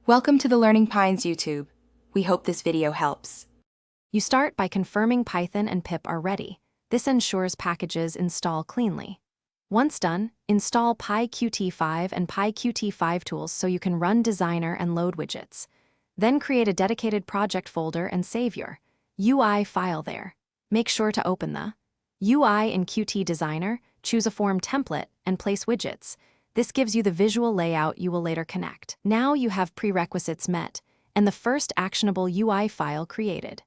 Welcome to the Learning Pines YouTube. We hope this video helps. You start by confirming Python and pip are ready. This ensures packages install cleanly. Once done, install PyQt5 and PyQt5 tools so you can run Designer and load widgets. Then create a dedicated project folder and save your UI file there. Make sure to open the UI in Qt Designer, choose a form template, and place widgets. This gives you the visual layout you will later connect. Now you have prerequisites met, and the first actionable UI file created.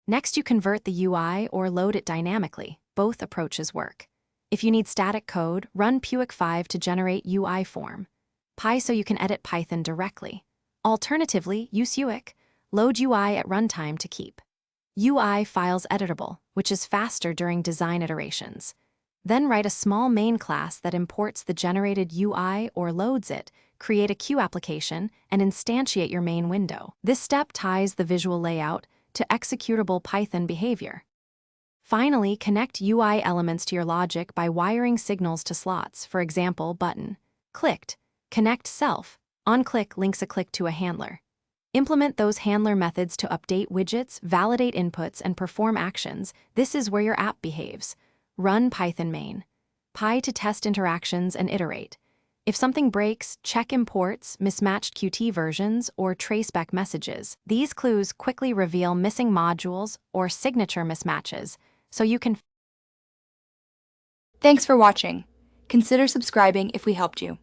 Next, you convert the UI or load it dynamically. Both approaches work. If you need static code, run Puic5 to generate UI form. Py so you can edit Python directly. Alternatively, use Uic. Load UI at runtime to keep UI files editable, which is faster during design iterations. Then write a small main class that imports the generated UI or loads it, create a queue application, and instantiate your main window. This step ties the visual layout to executable Python behavior. Finally, connect UI elements to your logic by wiring signals to slots, for example, button. Clicked. Connect self. OnClick links a click to a handler. Implement those handler methods to update widgets, validate inputs, and perform actions. This is where your app behaves. Run Python main. Py to test interactions and iterate. If something breaks, check imports, mismatched Qt versions, or traceback messages. These clues quickly reveal missing modules or signature mismatches, so you can. Thanks for watching. Consider subscribing if we helped you.